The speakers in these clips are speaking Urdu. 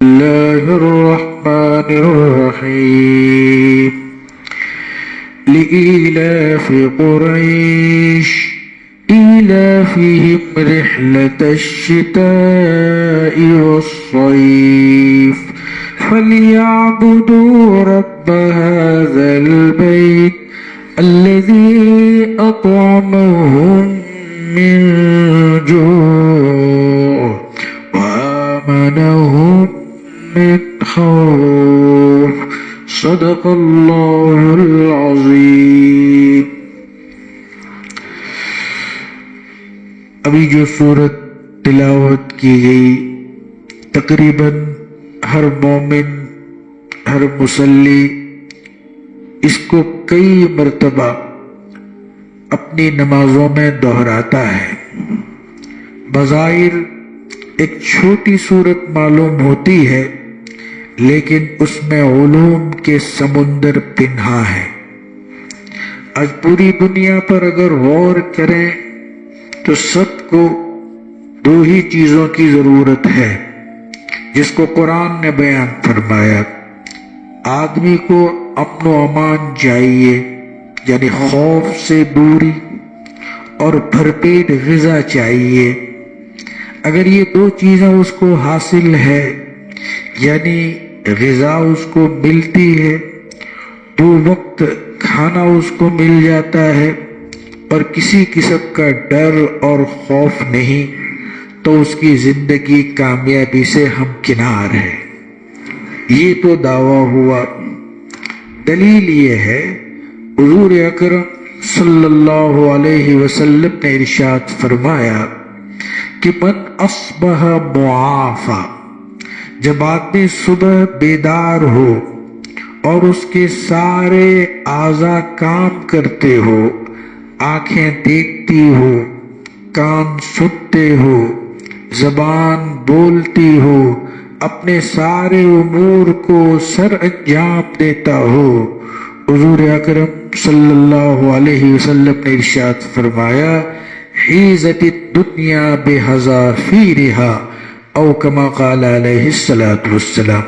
الله الرحمن الرحيم لإيلاف قريش إيلافهم رحلة الشتاء والصيف فليعبدوا رب هذا البيت الذي أطعمهم من جوع وآمنهم من خوف صدق اللہ العظیم۔ ابھی جو سورت تلاوت کی گئی تقریباً ہر مومن، ہر مصلی اس کو کئی مرتبہ اپنی نمازوں میں دہراتا ہے۔ بظاہر ایک چھوٹی صورت معلوم ہوتی ہے لیکن اس میں علوم کے سمندر پنہا ہے۔ آج پوری دنیا پر اگر غور کریں تو سب کو دو ہی چیزوں کی ضرورت ہے جس کو قرآن نے بیان فرمایا۔ آدمی کو امن و امان چاہیے، یعنی خوف سے دوری، اور بھرپیٹ غذا چاہیے۔ اگر یہ دو چیزیں اس کو حاصل ہے، یعنی غذا اس کو ملتی ہے، دو وقت کھانا اس کو مل جاتا ہے، اور کسی قسم کا ڈر اور خوف نہیں، تو اس کی زندگی کامیابی سے ہمکنار ہے۔ یہ تو دعویٰ ہوا۔ دلیل یہ ہے حضور اکرم صلی اللہ علیہ وسلم نے ارشاد فرمایا کہ من اصبح معافی، جب آدمی صبح بیدار ہو اور اس کے سارے اعضاء کام کرتے ہو، آنکھیں دیکھتی ہو، کان سنتے ہو، زبان بولتی ہو، اپنے سارے امور کو سر انجام دیتا ہو، حضور اکرم صلی اللہ علیہ وسلم نے ارشاد فرمایا حیزت الدنیا بحذافیرہا او کما قال علیہ الصلوۃ والسلام،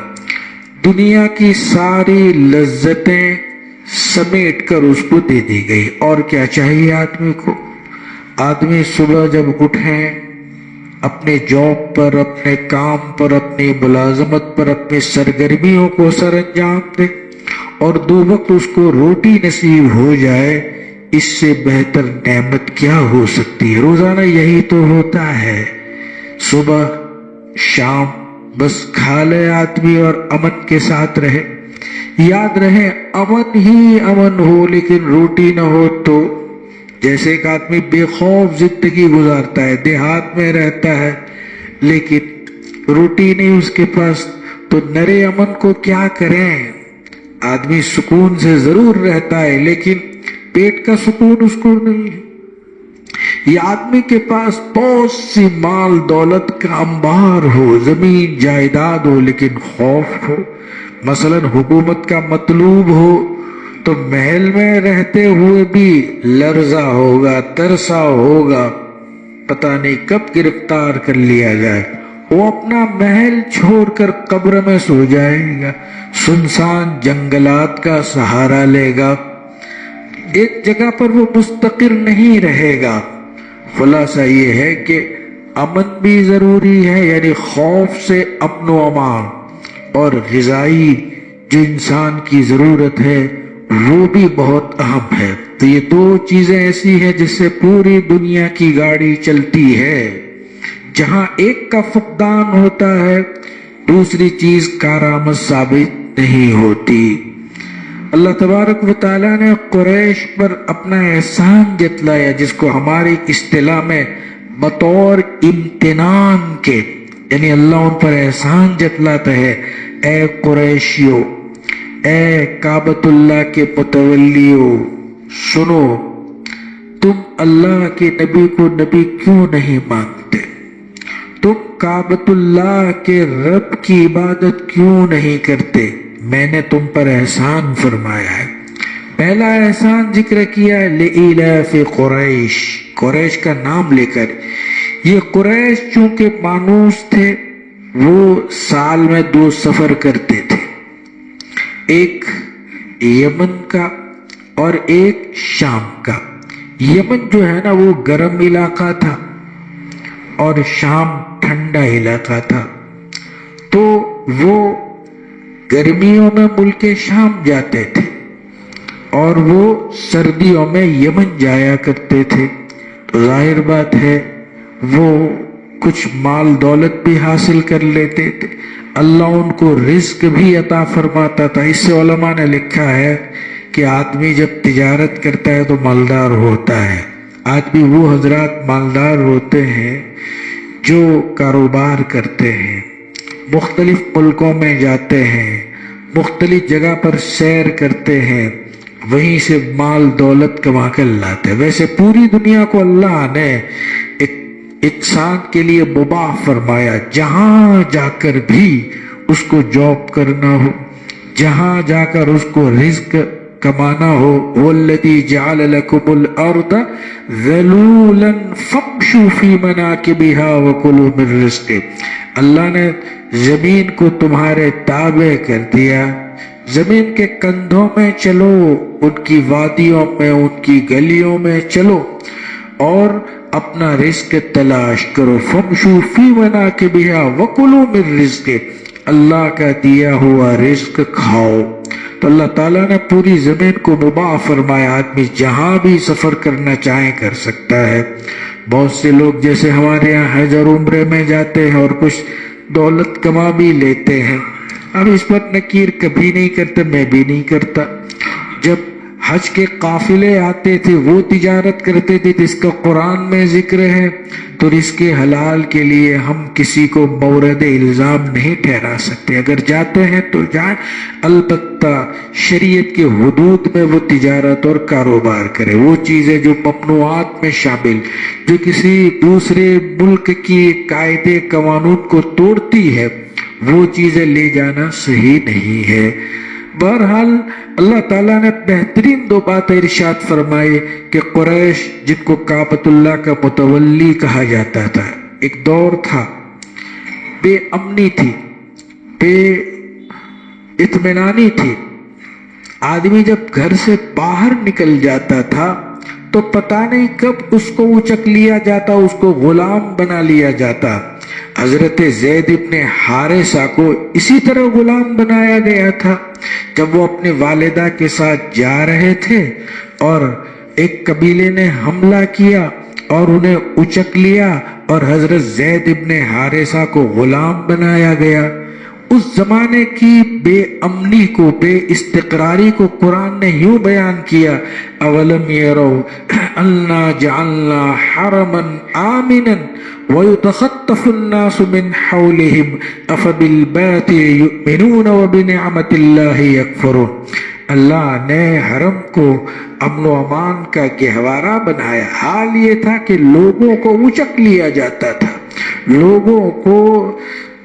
دنیا کی ساری لذتیں سمیٹ کر اس کو دے دی گئی۔ اور کیا چاہیے آدمی کو؟ آدمی صبح جب اٹھیں، اپنے جاب پر، اپنے کام پر، اپنی ملازمت پر، اپنی سرگرمیوں کو سر انجام دے، اور دو وقت اس کو روٹی نصیب ہو جائے، اس سے بہتر نعمت کیا ہو سکتی ہے؟ روزانہ یہی تو ہوتا ہے، صبح شام بس کھا لے آدمی اور امن کے ساتھ رہے۔ یاد رہے امن ہی امن ہو لیکن روٹی نہ ہو تو جیسے ایک آدمی بے خوف زندگی گزارتا ہے، دیہات میں رہتا ہے لیکن روٹی نہیں اس کے پاس، تو نرے امن کو کیا کریں؟ آدمی سکون سے ضرور رہتا ہے لیکن پیٹ کا سکون اس کو نہیں ہے۔ یہ آدمی کے پاس بہت سی مال دولت کا انبار ہو، زمین جائیداد ہو لیکن خوف ہو، مثلا حکومت کا مطلوب ہو تو محل میں رہتے ہوئے بھی لرزہ ہوگا، ترسا ہوگا، پتہ نہیں کب گرفتار کر لیا جائے۔ وہ اپنا محل چھوڑ کر قبر میں سو جائے گا، سنسان جنگلات کا سہارا لے گا، ایک جگہ پر وہ مستقر نہیں رہے گا۔ خلاصہ یہ ہے کہ امن بھی ضروری ہے، یعنی خوف سے امن و امان، اور غذائی جو انسان کی ضرورت ہے وہ بھی بہت اہم ہے۔ تو یہ دو چیزیں ایسی ہیں جس سے پوری دنیا کی گاڑی چلتی ہے۔ جہاں ایک کا فقدان ہوتا ہے دوسری چیز کارآمد ثابت نہیں ہوتی۔ اللہ تبارک و تعالیٰ نے قریش پر اپنا احسان جتلایا، جس کو ہماری اصطلاح میں بطور امتنان کے، یعنی اللہ ان پر احسان جتلاتا ہے، اے قریشیو، اے کعبۃ اللہ کے متولیو، سنو، تم اللہ کے نبی کو نبی کیوں نہیں مانتے؟ تم کعبۃ اللہ کے رب کی عبادت کیوں نہیں کرتے؟ میں نے تم پر احسان فرمایا ہے۔ پہلا احسان ذکر کیا ہے لإیلاف قریش، قریش کا نام لے کر۔ یہ قریش چونکہ مانوس تھے، وہ سال میں 2 سفر کرتے تھے، ایک یمن کا اور ایک شام کا۔ یمن جو ہے نا وہ گرم علاقہ تھا اور شام ٹھنڈا علاقہ تھا، تو وہ گرمیوں میں ملک شام جاتے تھے اور وہ سردیوں میں یمن جایا کرتے تھے۔ تو ظاہر بات ہے وہ کچھ مال دولت بھی حاصل کر لیتے تھے، اللہ ان کو رزق بھی عطا فرماتا تھا۔ اس سے علماء نے لکھا ہے کہ آدمی جب تجارت کرتا ہے تو مالدار ہوتا ہے۔ آج بھی وہ حضرات مالدار ہوتے ہیں جو کاروبار کرتے ہیں، مختلف ملکوں میں جاتے ہیں، مختلف جگہ پر سیر کرتے ہیں، وہیں سے مال دولت کما کر لاتے ہیں۔ ویسے پوری دنیا کو اللہ نے ایک انسان کے لیے مباح فرمایا، جہاں جا کر بھی اس کو جاب کرنا ہو، جہاں جا کر اس کو رزق کمانا ہو۔ وَالَّذِي جَعَلَ لَكُمُ الْأَرْضَ ذَلُولًا فَامْشُوا فِي مَنَاكِبِهَا وَكُلُوا مِن رِزْقِهِ، اللہ نے زمین کو تمہارے تابع کر دیا، زمین کے کندھوں میں چلو، ان کی وادیوں میں، ان کی گلیوں میں چلو اور اپنا رزق تلاش کرو۔ فَامْشُوا فِي مَنَاكِبِهَا وَكُلُوا مِن رِزْقِهِ، اللہ کا دیا ہوا رزق کھاؤ۔ تو اللہ تعالیٰ نے پوری زمین کو مباح فرمایا، آدمی جہاں بھی سفر کرنا چاہے کر سکتا ہے۔ بہت سے لوگ جیسے ہمارے یہاں حج اور عمرے میں جاتے ہیں اور کچھ دولت کما بھی لیتے ہیں، اب اس پر نکیر کبھی نہیں کرتے، میں بھی نہیں کرتا۔ جب حج کے قافلے آتے تھے وہ تجارت کرتے تھے جس کا قرآن میں ذکر ہے، تو رزق حلال کے لیے ہم کسی کو مورد الزام نہیں ٹھہرا سکتے۔ اگر جاتے ہیں تو جائیں، البتہ شریعت کے حدود میں وہ تجارت اور کاروبار کرے۔ وہ چیزیں جو ممنوعات میں شامل، جو کسی دوسرے ملک کی قاعدے قوانین کو توڑتی ہے، وہ چیزیں لے جانا صحیح نہیں ہے۔ بہرحال اللہ تعالیٰ نے بہترین 2 باتیں ارشاد فرمائے کہ قریش جن کو کعبۃ اللہ کا متولی کہا جاتا تھا، ایک دور تھا، بے امنی تھی، بے اطمینانی تھی۔ آدمی جب گھر سے باہر نکل جاتا تھا تو پتہ نہیں کب اس کو اچک لیا جاتا، اس کو غلام بنا لیا جاتا۔ حضرت زید ابن حارثہ کو اسی طرح غلام بنایا گیا تھا جب وہ اپنے والدہ کے ساتھ جا رہے تھے اور ایک قبیلے نے حملہ کیا اور انہیں اچک لیا اور حضرت زید ابن حارثہ کو غلام بنایا گیا۔ اس زمانے کی بے امنی کو، بے استقراری کو قرآن نے یوں بیان کیا، اولم یرو انا جعلنا حرما آمنا وَيُتَخَطَّفُ النَّاسُ مِنْ حَوْلِهِمْ أَفَبِالْبَاطِلِ يُؤْمِنُونَ وَبِنِعْمَةِ اللَّهِ يَكْفُرُونَ۔ اللہ نے حرم کو امن و امان کا گہوارہ بنایا، حال یہ تھا کہ لوگوں کو اچک لیا جاتا تھا، لوگوں کو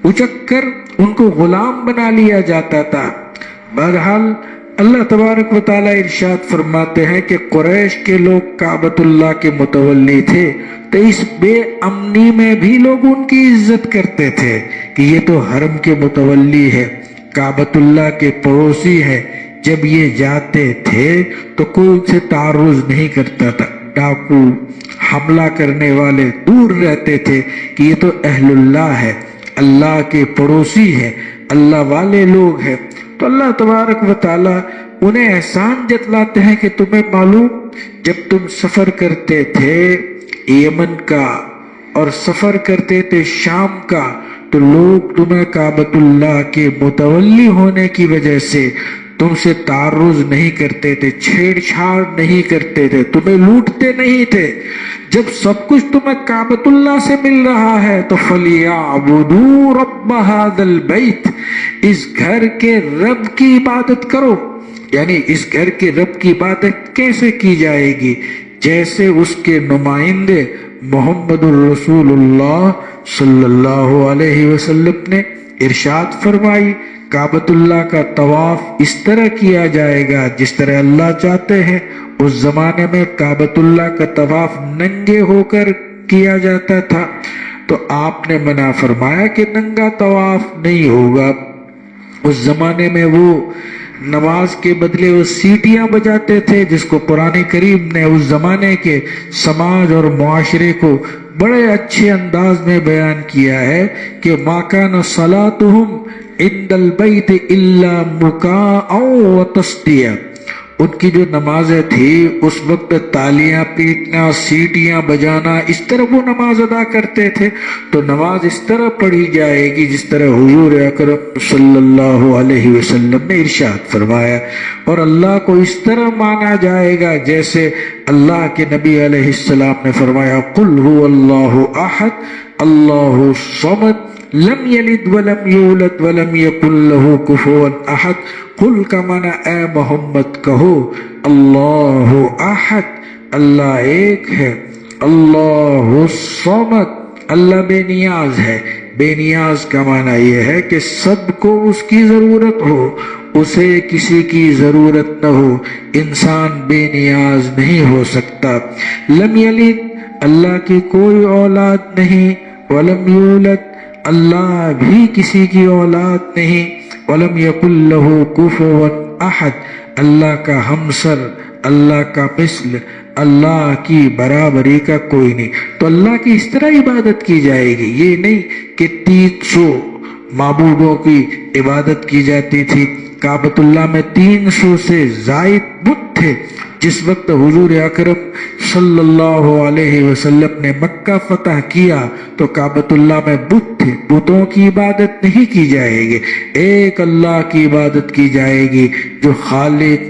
اچک کر ان کو غلام بنا لیا جاتا تھا۔ بہرحال اللہ تبارک و تعالیٰ ارشاد فرماتے ہیں کہ قریش کے لوگ کعبۃ اللہ کے متولی تھے، تو اس بے امنی میں بھی لوگ ان کی عزت کرتے تھے کہ یہ تو حرم کے متولی ہے، کعبۃ اللہ کے پڑوسی ہے۔ جب یہ جاتے تھے تو کوئی ان سے تعرض نہیں کرتا تھا، ڈاکو حملہ کرنے والے دور رہتے تھے کہ یہ تو اہل اللہ ہے، اللہ کے پڑوسی ہے، اللہ والے لوگ ہیں۔ تو اللہ تبارک و تعالیٰ انہیں احسان جتلاتے ہیں کہ تمہیں معلوم جب تم سفر کرتے تھے یمن کا اور سفر کرتے تھے شام کا، تو لوگ تمہیں کعبۃ اللہ کے متولی ہونے کی وجہ سے تم سے تعرض نہیں کرتے تھے، چھیڑ چھاڑ نہیں کرتے تھے، تمہیں لوٹتے نہیں تھے۔ جب سب کچھ تمہیں کعبۃ اللہ سے مل رہا ہے تو فَلْيَعْبُدُوا رَبَّ هَذَا الْبَيْتِ، اس گھر کے رب کی عبادت کرو۔ یعنی اس گھر کے رب کی عبادت کیسے کی جائے گی؟ جیسے اس کے نمائندے محمد الرسول اللہ صلی اللہ علیہ وسلم نے ارشاد فرمائی، کعبۃ اللہ کا طواف اس طرح کیا جائے گا جس طرح اللہ چاہتے ہیں۔ اس زمانے میں کعبۃ اللہ کا طواف ننگے ہو کر کیا جاتا تھا، تو آپ نے منع فرمایا کہ ننگا طواف نہیں ہوگا۔ اس زمانے میں وہ نماز کے بدلے وہ سیٹیاں بجاتے تھے، جس کو قرآن کریم نے اس زمانے کے سماج اور معاشرے کو بڑے اچھے انداز میں بیان کیا ہے کہ مَا كَانَ صَلَاتُهُمْ عِنْدَ الْبَيْتِ إِلَّا مُكَاءً وَتَصْدِيًا۔ ان کی جو نمازیں تھی اس وقت تالیاں پیٹنا، سیٹیاں بجانا، اس طرح وہ نماز ادا کرتے تھے۔ تو نماز اس طرح پڑھی جائے گی جس طرح حضور اکرم صلی اللہ علیہ وسلم نے ارشاد فرمایا، اور اللہ کو اس طرح مانا جائے گا جیسے اللہ کے نبی علیہ السلام نے فرمایا، قل هو اللہ احد اللہ الصمد لم یلد ولم یولد ولم یکن له کفوا احد۔ قل کا معنی اے محمد کہو اللہ احد، اللہ ایک ہے، اللہ الصمد، اللہ بے نیاز ہے۔ بے نیاز کا معنی یہ ہے کہ سب کو اس کی ضرورت ہو، اسے کسی کی ضرورت نہ ہو، انسان بے نیاز نہیں ہو سکتا۔ لم یلد، اللہ کی کوئی اولاد نہیں، ولم یولد، اللہ بھی کسی کی اولاد نہیں، وَلَمْ يَكُنْ لَهُ كُفُوًا أَحَدٌ، اللہ کا ہمسر، اللہ کا مثل، اللہ کی برابری کا کوئی نہیں۔ تو اللہ کی اس طرح عبادت کی جائے گی، یہ نہیں کہ 300 معبودوں کی عبادت کی جاتی تھی۔ کعبۃ اللہ میں 300 سے زائد بت تھے۔ جس وقت حضور اکرم صلی اللہ علیہ وسلم نے مکہ فتح کیا تو کعبۃ اللہ میں بت تھے، بتوں کی عبادت نہیں کی جائے گی، ایک اللہ کی عبادت کی جائے گی جو خالق،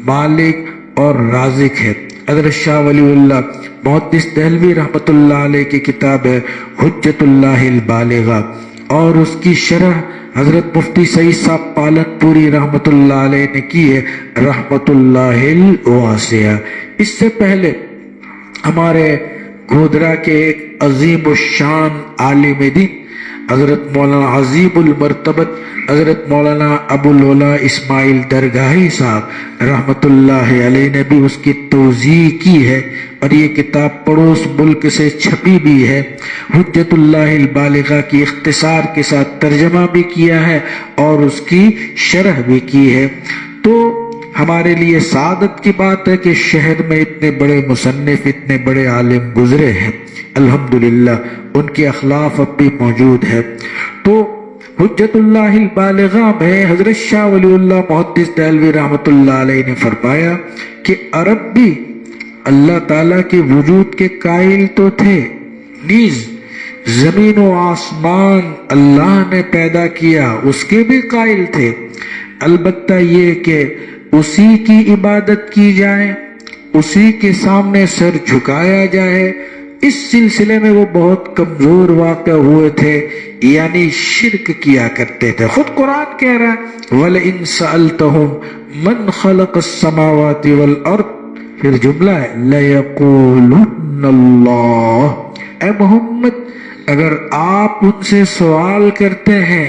مالک اور رازق ہے۔ حضرت شاہ ولی اللہ محدث دہلوی رحمۃ اللہ علیہ کی کتاب ہے حجت اللہ البالغہ، اور اس کی شرح حضرت مفتی سعید صاحب پالن پوری رحمۃ اللہ علیہ نے کی ہے رحمۃ اللہ الواسعہ۔ اس سے پہلے ہمارے گودرا کے ایک عظیم الشان عالم دین حضرت مولانا عظیم المرتبت حضرت مولانا ابو العلا اسماعیل درگاہی صاحب رحمۃ اللہ علیہ نے بھی اس کی توضیح کی ہے، اور یہ کتاب پڑوس ملک سے چھپی بھی ہے۔ حجت اللہ البالغہ کی اختصار کے ساتھ ترجمہ بھی کیا ہے اور اس کی شرح بھی کی ہے۔ تو ہمارے لیے سعادت کی بات ہے کہ شہر میں اتنے بڑے مصنف، اتنے بڑے عالم گزرے ہیں، الحمدللہ ان کے اخلاف اب بھی موجود ہے۔ تو حجت اللہ البالغہ میں حضرت شاہ ولی اللہ محدث دہلوی رحمۃ اللہ علیہ نے فرمایا کہ عرب بھی اللہ تعالیٰ کے وجود کے قائل تو تھے، نیز زمین و آسمان اللہ نے پیدا کیا اس کے بھی قائل تھے، البتہ یہ کہ اسی کی عبادت کی جائے، اسی کے سامنے سر جھکایا جائے، اس سلسلے میں وہ بہت کمزور واقع ہوئے تھے، یعنی شرک کیا کرتے تھے۔ خود قرآن کہہ رہا ہے وَلَئِن سَأَلْتَهُمْ مَنْ خَلَقَ السَّمَاوَاتِ وَالْأَرْضِ، پھر جملہ ہے لَيَقُولُنَّ اللَّهُ، اے محمد اگر آپ ان سے سوال کرتے ہیں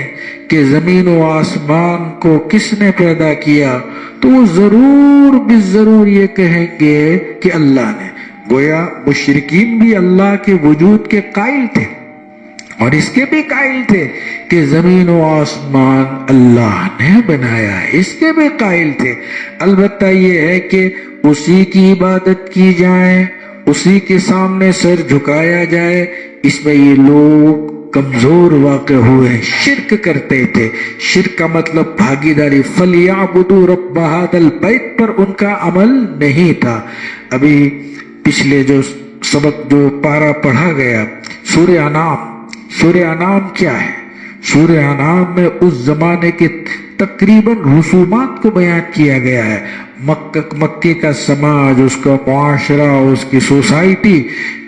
کہ زمین و آسمان کو کس نے پیدا کیا تو وہ ضرور بالضرور یہ کہیں گے کہ اللہ نے۔ گویا مشرکین بھی اللہ کے وجود کے قائل تھے اور اس کے بھی قائل تھے کہ زمین و آسمان اللہ نے بنایا ہے، اس کے بھی قائل تھے، البتہ یہ ہے کہ اسی کی عبادت کی جائے، اسی کے سامنے سر جھکایا جائے، اس میں یہ لوگ کمزور واقع ہوئے، شرک کرتے تھے۔ شرک کا مطلب بھاگیداری، فَلْيَعْبُدُوا رَبَّ هَذَا الْبَيْتِ پر ان کا عمل نہیں تھا۔ ابھی پچھلے جو سبق جو پارہ پڑھا گیا سورہ انعام، سورہ انعام کیا ہے؟ سورہ انعام میں اس زمانے کے تقریباً رسومات کو بیان کیا گیا ہے، مکے کا سماج، اس کا معاشرہ، اس کی سوسائٹی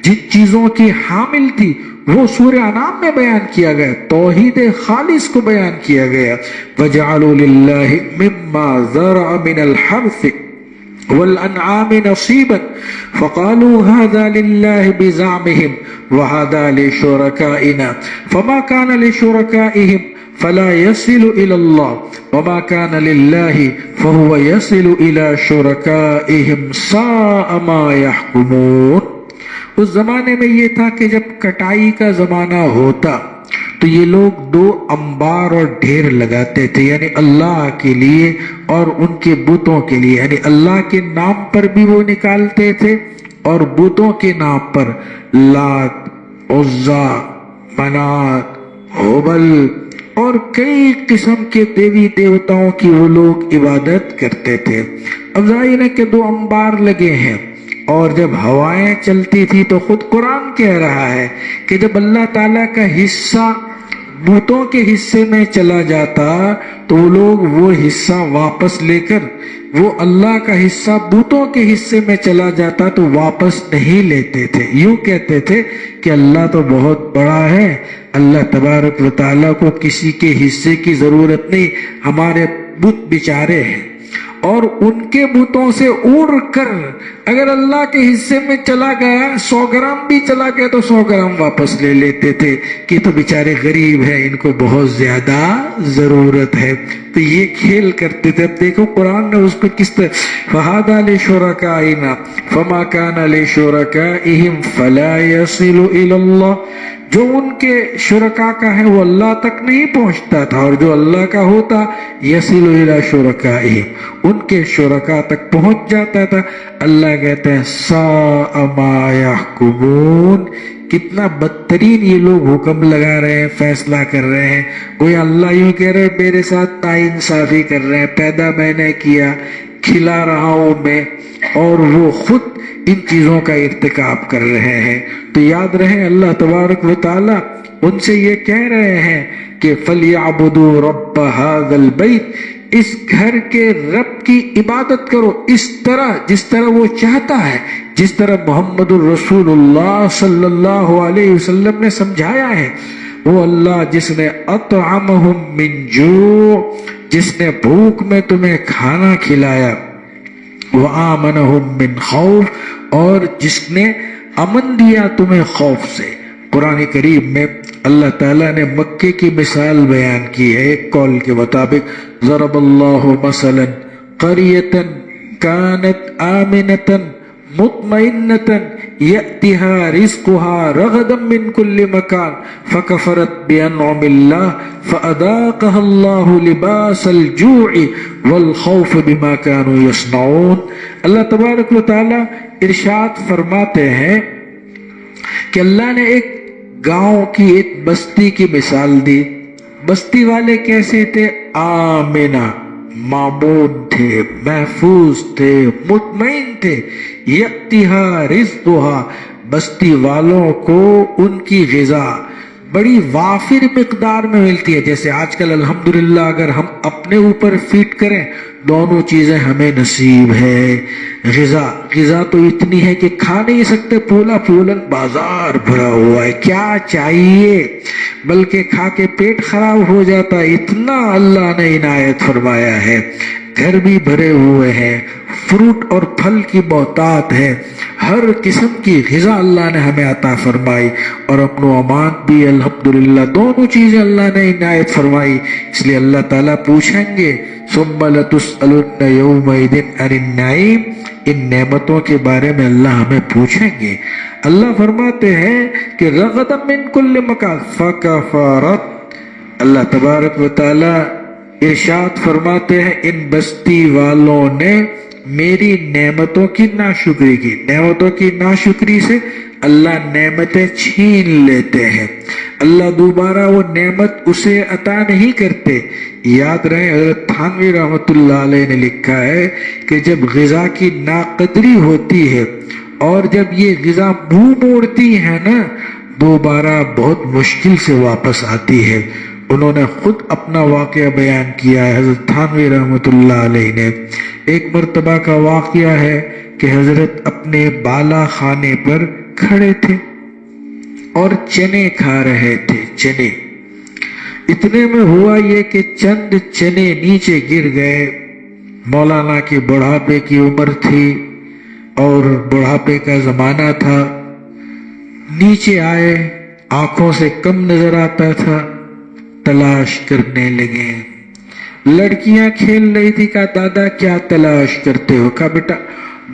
جن چیزوں کی حامل تھی وہ سورہ انعام میں بیان کیا گیا، توحید خالص کو بیان کیا گیا۔ وَجَعَلُوا لِلَّهِ مِمَّا زَرَعَ مِنَ الْحَرْثِ وَالْأَنْعَامِ نَصِيبًا فَقَالُوا هَذَا لِلَّهِ بِزَعْمِهِمْ وَهَذَا لِشُرَكَائِنَا فَمَا كَانَ لِشُرَكَائِهِمْ فَلَا يَصِلُ إِلَى اللَّهِ وَمَا كَانَ لِلَّهِ فَهُوَ يَصِلُ إِلَى شُرَكَائِهِمْ سَاءَ مَا يَحْكُمُونَ۔ اس زمانے میں یہ تھا کہ جب کٹائی کا زمانہ ہوتا تو یہ لوگ 2 انبار اور ڈھیر لگاتے تھے، یعنی اللہ کے لیے اور ان کے بتوں کے لیے، یعنی اللہ کے نام پر بھی وہ نکالتے تھے اور بتوں کے نام پر لات، عزا، منات، ہبل اور کئی قسم کے دیوی دیوتاؤں کی وہ لوگ عبادت کرتے تھے۔ اب ظاہر ہے کہ 2 انبار لگے ہیں اور جب ہوائیں چلتی تھی تو خود قرآن کہہ رہا ہے کہ جب اللہ تعالیٰ کا حصہ بتوں کے حصے میں چلا جاتا تو وہ لوگ وہ حصہ واپس لے کر، وہ اللہ کا حصہ بتوں کے حصے میں چلا جاتا تو واپس نہیں لیتے تھے، یوں کہتے تھے کہ اللہ تو بہت بڑا ہے، اللہ تبارک و تعالیٰ کو کسی کے حصے کی ضرورت نہیں، ہمارے بت بیچارے ہیں۔ اور ان کے بتوں سے اڑ کر اگر اللہ کے حصے میں چلا گیا 100 گرام بھی چلا گیا تو 100 گرام واپس لے لیتے تھے کہ تو بیچارے غریب ہیں، ان کو بہت زیادہ ضرورت ہے، تو یہ کھیل کرتے تھے۔ اب دیکھو قرآن نے اس کو کس طرح فَهَذَا لِشُرَكَائِنَا فَمَا كَانَ لِشُرَكَائِهِمْ فَلَا يَصِلُ إِلَى اللَّهِ، جو ان کے شرکا کا ہے وہ اللہ تک نہیں پہنچتا تھا، اور جو اللہ کا ہوتا یصل الی شرکائہم، ان کے شرکا تک پہنچ جاتا تھا۔ اللہ کہتے ہیں ساء ما یحکمون، کتنا بدترین یہ لوگ حکم لگا رہے ہیں، فیصلہ کر رہے ہیں، کوئی اللہ یوں کہہ رہے میرے ساتھ ناانصافی کر رہے ہیں، پیدا میں نے کیا، کھلا رہا ہوں میں، اور وہ خود ان چیزوں کا ارتکاب کر رہے ہیں۔ تو یاد رہے اللہ تبارک و تعالی ان سے یہ کہہ رہے ہیں کہ فَلْيَعْبُدُوا رَبَّ هَذَا الْبَيْتِ، اس گھر کے رب کی عبادت کرو اس طرح جس طرح وہ چاہتا ہے، جس طرح محمد الرسول اللہ صلی اللہ علیہ وسلم نے سمجھایا ہے۔ وہ اللہ جس نے اطعمہم من جوع، جس نے بھوک میں تمہیں کھانا کھلایا، وآمنہم من خوف، اور جس نے امن دیا تمہیں خوف سے۔ قرآن کریم میں اللہ تعالیٰ نے مکے کی مثال بیان کی ہے، ایک قول کے مطابق ضرب اللہ مثلا قریۃ کانت آمنۃ مطمئنۃ یأتیہا رزقہا رغدا من کل مکان فکفرت بانعم اللہ فاذاقہا اللہ لباس الجوع والخوف بما كانوا یصنعون۔ اللہ تبارک و تعالیٰ ارشاد فرماتے ہیں کہ اللہ نے ایک گاؤں کی ایک بستی کی مثال دی۔ بستی والے کیسے تھے؟ آمنہ، معمون تھے، محفوظ تھے، مطمئن تھے۔ یأتیہا رزقہا، بستی والوں کو ان کی غذا بڑی وافر مقدار میں ملتی ہے۔ جیسے آج کل الحمدللہ اگر ہم اپنے اوپر فٹ کریں دونوں چیزیں ہمیں نصیب ہے۔ غذا تو اتنی ہے کہ کھا نہیں سکتے، پولا پولن بازار بھرا ہوا ہے، کیا چاہیے، بلکہ کھا کے پیٹ خراب ہو جاتا ہے، اتنا اللہ نے عنایت فرمایا ہے۔ گھر بھی بھرے ہوئے ہیں، فروٹ اور پھل کی بہتات ہے، ہر قسم کی غذا اللہ نے ہمیں عطا فرمائی، اور امن و امان بھی الحمدللہ، دونوں چیزیں اللہ نے عنایت فرمائی۔ اس لیے اللہ تعالیٰ پوچھیں گے ثم لتسألن یومئذ عن النعیم، ان نعمتوں کے بارے میں اللہ ہمیں پوچھیں گے۔ اللہ فرماتے ہیں کہ رغدا من کل مکان فکفرت، اللہ تبارک و تعالی ارشاد فرماتے ہیں ان بستی والوں نے میری نعمتوں کی ناشکری کی۔ نعمتوں کی ناشکری سے اللہ نعمتیں چھین لیتے ہیں، اللہ دوبارہ وہ نعمت اسے عطا نہیں کرتے۔ یاد رہے حضرت تھانوی رحمۃ اللہ علیہ نے لکھا ہے کہ جب غذا کی ناقدری ہوتی ہے اور جب یہ غذا منہ موڑتی ہے نا، دوبارہ بہت مشکل سے واپس آتی ہے۔ انہوں نے خود اپنا واقعہ بیان کیا ہے حضرت تھانوی رحمۃ اللہ علیہ نے۔ ایک مرتبہ کا واقعہ ہے کہ حضرت اپنے بالا خانے پر کھڑے تھے اور چنے کھا رہے تھے۔ چنے، اتنے میں ہوا یہ کہ چند چنے نیچے گر گئے۔ مولانا کی بڑھاپے کی عمر تھی اور بڑھاپے کا زمانہ تھا، نیچے آئے، آنکھوں سے کم نظر آتا تھا، تلاش کرنے لگے۔ لڑکیاں کھیل رہی تھی، کہا دادا کیا تلاش کرتے ہو؟ کہا بیٹا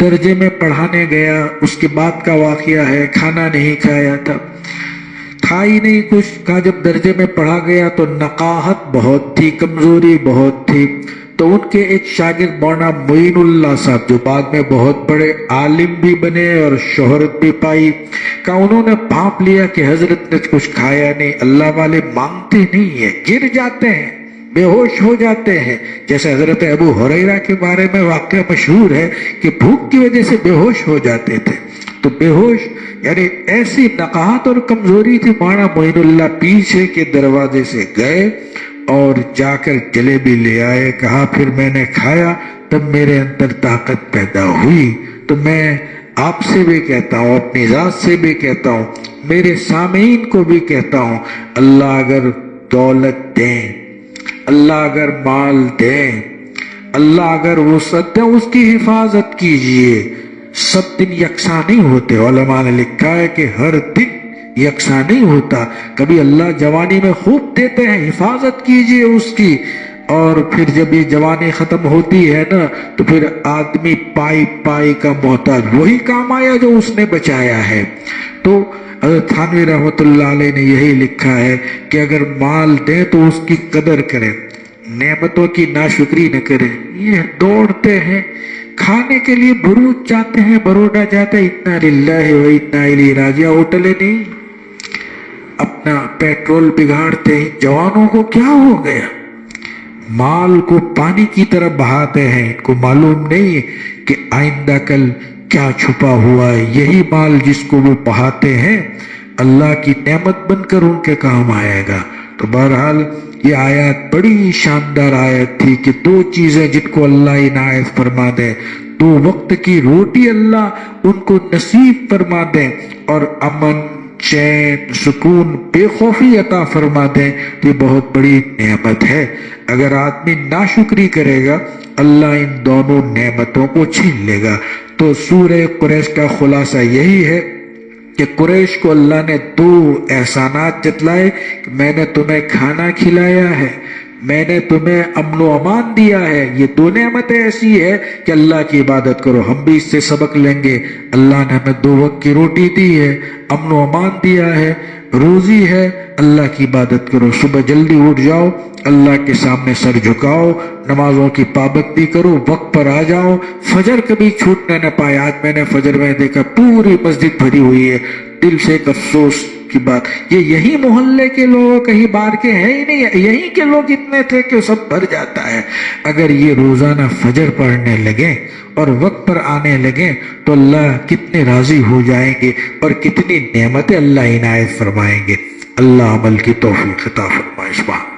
درجے میں پڑھانے گیا، اس کے بعد کا واقعہ ہے، کھانا نہیں کھایا تھا، تھا ہی نہیں کچھ۔ کہا جب درجے میں پڑھا گیا تو نقاہت بہت تھی، کمزوری بہت تھی، تو ان کے ایک شاگرد مولانا معین اللہ صاحب جو بعد میں بہت بڑے عالم بھی بنے اور شہرت بھی پائی، کہا انہوں نے بھانپ لیا کہ حضرت نے کچھ کھایا نہیں، اللہ والے مانگتے نہیں ہیں، گر جاتے ہیں، بے ہوش ہو جاتے ہیں، جیسے حضرت ابو ہریرہ کے بارے میں واقعہ مشہور ہے کہ بھوک کی وجہ سے بے ہوش ہو جاتے تھے۔ تو بے ہوش یعنی ایسی نقاہت اور کمزوری تھی۔ مولانا معین اللہ پیچھے کے دروازے سے گئے اور جا کر جلیبی لے آئے، کہا پھر میں نے کھایا، تب میرے اندر طاقت پیدا ہوئی۔ تو میں آپ سے بھی کہتا ہوں، اپنی ذات سے بھی کہتا ہوں، میرے سامعین کو بھی کہتا ہوں، اللہ اگر دولت دیں، اللہ اگر مال دیں، اللہ اگر وسعت دیں، اس کی حفاظت کیجئے۔ سب دن یکساں نہیں ہوتے، علماء نے لکھا ہے کہ ہر دن یکساں نہیں ہوتا، کبھی اللہ جوانی میں خوب دیتے ہیں، حفاظت کیجئے اس کی، اور پھر جب یہ جوانی ختم ہوتی ہے نا تو پھر آدمی پائی پائی کا محتاج، وہی کام آیا جو اس نے بچایا ہے۔ تو حضرت تھانوی رحمۃ اللہ علیہ نے یہی لکھا ہے کہ اگر مال دیں تو اس کی قدر کریں، نعمتوں کی ناشکری نہ کریں۔ یہ دوڑتے ہیں کھانے کے لیے، بروچ جاتے ہیں، بروڈا جاتے ہیں، انا للہ و انا الیہ راجعون، ہوٹلیں نہیں، اپنا پیٹرول بگاڑتے ہیں۔ جوانوں کو کیا ہو گیا؟ مال کو پانی کی طرح بہاتے ہیں، ان کو معلوم نہیں کہ آئندہ کل کیا چھپا ہوا ہے۔ یہی مال جس کو وہ بہاتے ہیں اللہ کی نعمت بن کر ان کے کام آئے گا۔ تو بہرحال یہ آیات بڑی شاندار آیت تھی کہ دو چیزیں جن کو اللہ عنایت فرما دے، دو وقت کی روٹی اللہ ان کو نصیب فرما دے، اور امن، چین، سکون، بے خوفی عطا فرما دیں، تو یہ بہت بڑی نعمت ہے۔ اگر آدمی ناشکری کرے گا اللہ ان دونوں نعمتوں کو چھین لے گا۔ تو سورہ قریش کا خلاصہ یہی ہے کہ قریش کو اللہ نے دو احسانات جتلائے کہ میں نے تمہیں کھانا کھلایا ہے، میں نے تمہیں امن و امان دیا ہے۔ یہ دو نعمتیں ایسی ہے کہ اللہ کی عبادت کرو۔ ہم بھی اس سے سبق لیں گے۔ اللہ نے ہمیں دو وقت کی روٹی دی ہے، امن و امان دیا ہے، روزی ہے، اللہ کی عبادت کرو۔ صبح جلدی اٹھ جاؤ، اللہ کے سامنے سر جھکاؤ، نمازوں کی پابندی کرو، وقت پر آ جاؤ، فجر کبھی چھوٹنے نہ پائے۔ آج میں نے فجر میں دیکھا پوری مسجد بھری ہوئی ہے، دل سے ایک افسوس کی بات، یہ یہی محلے کے لوگ، کہیں باہر کے ہیں ہی نہیں، یہی کے لوگ اتنے تھے کہ سب بھر جاتا ہے۔ اگر یہ روزانہ فجر پڑھنے لگیں اور وقت پر آنے لگیں تو اللہ کتنے راضی ہو جائیں گے اور کتنی نعمتیں اللہ عنایت فرمائیں گے۔ اللہ عمل کی توفیق عطا فرمائے۔